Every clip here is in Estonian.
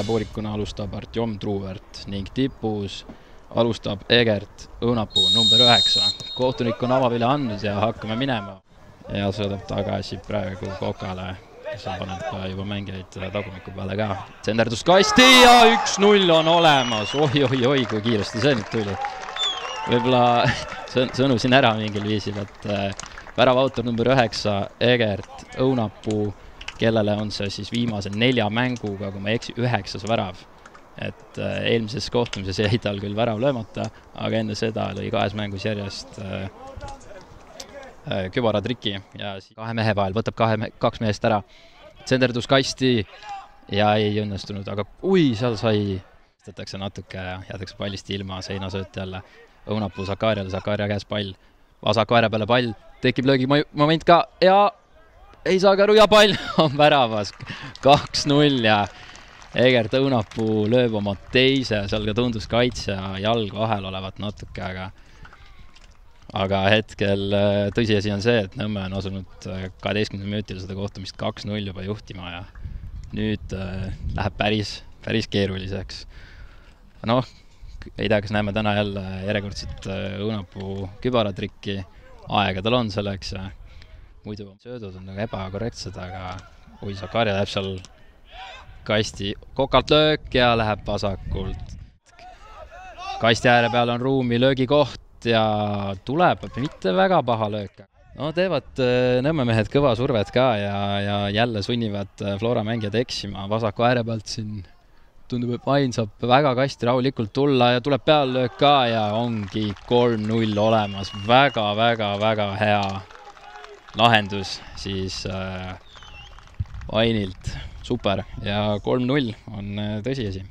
poorikuna alustab Artjom Truuvert ning tipus alustab Egert Õunapuu number 9. Kohtunik on avavile andnud ja hakkame minema. Ja sõidab tagasi praegu Kokale, kes on pannud juba mängijaid tagumiku peale ka. Tsenderdus kasti ja 1-0 on olemas. Oi, kui kiiresti see nüüd tuli. Võib-olla sõnusin ära mingil viisil, et väravautor number 9 Egert Õunapuu, kellele on see siis viimase 4 mänguga, kui ma eksi, 9. värav. Et eelmises kohtumises jäi tal küll värav löömata, aga enne seda lõi 2 mängus järjest kübaratriki ja 2 mehe vahel võtab 2 mehest ära. Tsenderdus kasti ja ei õnnestunud, aga seal sai. Tõtakse natuke ja jätakse pallist ilma, seinasööt jälle. Õunapuu Sakarjale, Sakarja käes pall. Vasak vaere peale pall, tekib löögi moment ka ja ei saa käru ja pall on väravas 2-0 ja Egert Õunapuu lööb oma teise, seal ka tundus kaitse ja jalg vahel olevat natuke, aga hetkel tõsiasi on see, et Nõmme on asunud 12 minutil seda kohtumist 2-0 juba juhtima ja nüüd läheb päris keeruliseks. Ei tea, kas näeme täna jälle järjekordset Õunapuu kübaratrikki. Aega tal on selleks ja muidu söödud on ebakorrektsed, aga Sakarja läheb seal kasti Kokalt löök ja läheb vasakult. Kasti ääre peal on ruumi löögikoht ja tuleb mitte väga paha löök. Teevad Nõmme mehed kõva survet ka ja jälle sunnivad Flora mängijad eksima. Vasaku ääre pealt siin tundub, et Vain saab väga kasti rahulikult tulla ja tuleb peal löök ka ja ongi 3-0 olemas. Väga hea lahendus siis Vainilt. Super ja 3-0 on tõsiasi.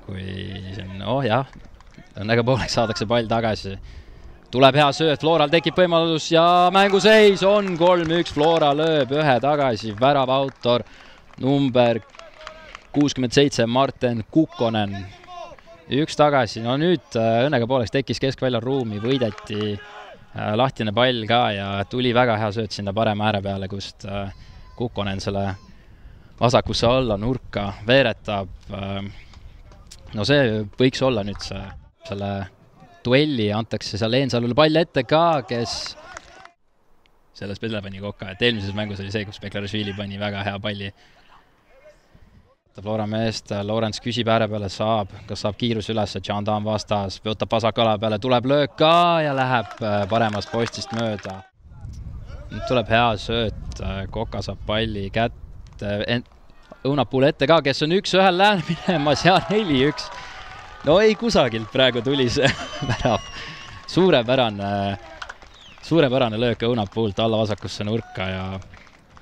Kui see on, õnnega pooleks saadakse pall tagasi. Tuleb hea sööt, Floral tekib võimalus ja mänguseis on 3-1. Flora lööb ühe tagasi, väravautor number 67 Marten Kukkonen. 1 tagasi, nüüd õnnega pooleks tekkis keskväljal ruumi, võideti lahtine pall ka ja tuli väga hea sööt sinna parema ääre peale, kust Kukkonen selle vasakusse alla nurka veeretab. See võiks olla nüüd selle duelli, antakse seal Eensalule pall ette ka, kes selles pelle pani Kokka, et eelmises mängus oli see, kus Beklarashvili pani väga hea palli. Flora meest, Lorenz küsib ääre peale, kas saab kiirus üles, Jean-Dan vastas, võtab vasakala peale, tuleb löök ka ja läheb paremast postist mööda. Nüüd tuleb hea sööt, Kokka saab palli kätte, Õunapuule ette ka, kes on 1-1 lääne minemas ja 4-1. Ei kusagilt praegu tuli see värav. Suurepärane löök Õunapuult alla vasakusse nurka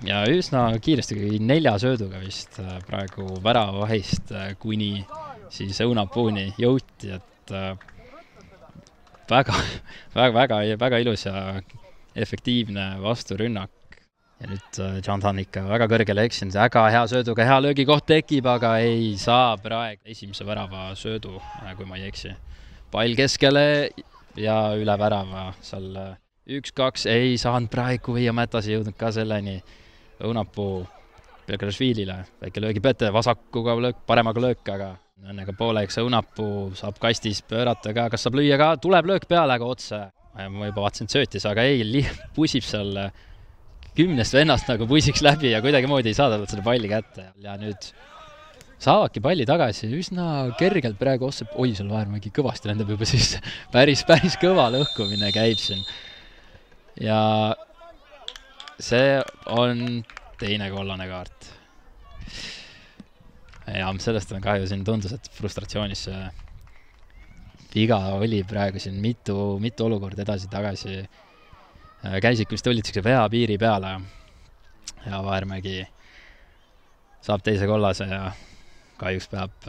ja üsna kiiresti 4 sööduga vist praegu väravahist kuni siis Õunapuuni jõuti, et väga ilus ja efektiivne vasturünnak. Ja nüüd Jean-Dan ikka väga kõrgele eksinud, väga hea sööduga, hea löögikoht tekib, aga ei saa praegu esimese värava söödu, kui ma ei eksi. Pall keskele ja üle värava seal 1-2 ei saanud praegu Veia Mätasi jõudnud ka selleni Õunapuu Beklarashvilile. Väike löögi pette, vasakuga löök, paremaga löök, aga õnnega pooleks Õunapuu saab kastis pöörata ka, kas saab lüüa ka, tuleb löök peale, aga otse. Ma juba vaatasin, et söötis, aga ei, pusib seal 10 vennast nagu pusiks läbi ja kuidagi moodi ei saada selle palli kätte. Ja nüüd saavadki palli tagasi, üsna kergelt praegu Ossep, seal Vahermägi kõvasti lendab juba sisse. Päris kõva lõhkumine käib siin. Ja see on teine kollane kaart. Ja sellest on kahju, siin tundus, et frustratsioonis viga oli praegu siin mitu olukord edasi-tagasi. Käisik vist õlitseks vea piiri peale ja Vahermägi saab teise kollase ja kahjuks peab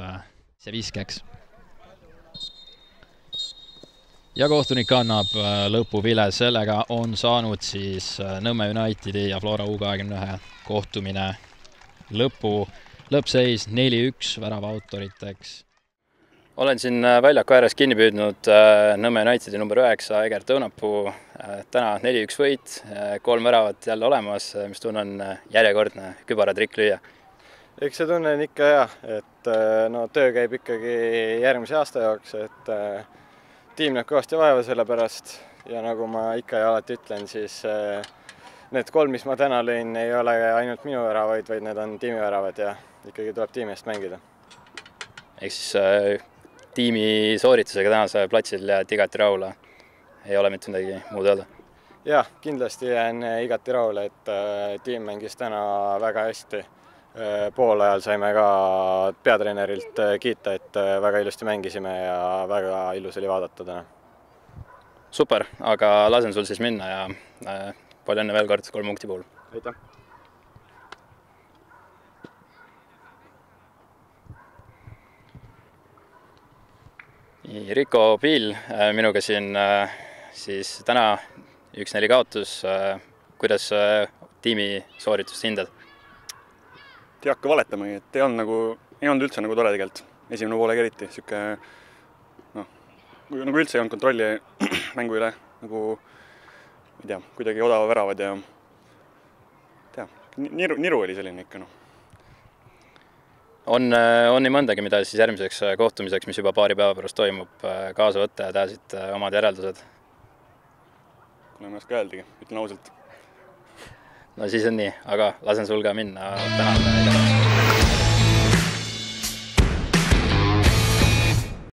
see viskeks. Ja kohtunik annab lõpuvile, sellega on saanud siis Nõmme Unitedi ja Flora U21 kohtumine lõppseis 4-1 värava autoriteks. olen siin väljaku ääres kinni püüdnud Nõmme Unitedi number 9 Egert Õunapuu. Täna 4-1 võit, 3 väravat jälle olemas, mis tunne on järjekordne kübaratrikk lüüa. Eks see tunne on ikka hea, et töö käib ikkagi järgmise aasta jaoks, et tiim näeb kõvasti vaeva selle pärast ja nagu ma ikka ja alati ütlen, siis need 3, mis ma täna lõin, ei ole ainult minu väravaid, vaid need on tiimiväravad ja ikkagi tuleb tiimi eest mängida. Ehk siis tiimi sooritusega tänasel platsil jääd igati rahule, ei ole mitte midagi muud öelda? Jah, kindlasti jään igati rahule, et tiim mängis täna väga hästi. Poolajal saime ka peatreenerilt kiita, et väga ilusti mängisime ja väga ilus oli vaadata täna. Super, aga lasen sul siis minna ja palju enne veel kord 3 punkti puhul. Aitäh! Rico Piil minuga siin siis täna 1-4 kaotus. Kuidas tiimi sooritust hindad? Ei hakka valetama, et ei olnud üldse nagu tore tegelikult. Esimene poolega eriti, nagu üldse ei olnud kontrolli mängu üle, kuidagi odava väravad ja niru oli selline ikka. On nii mõndagi, mida siis järgmiseks kohtumiseks, mis juba paari päeva pärast toimub, kaasa võtta ja teha siit omad järeldused? Kuna ma ei oska öeldagi, ütlen ausalt. No siis on nii, aga lasen sul ka minna. Tänan.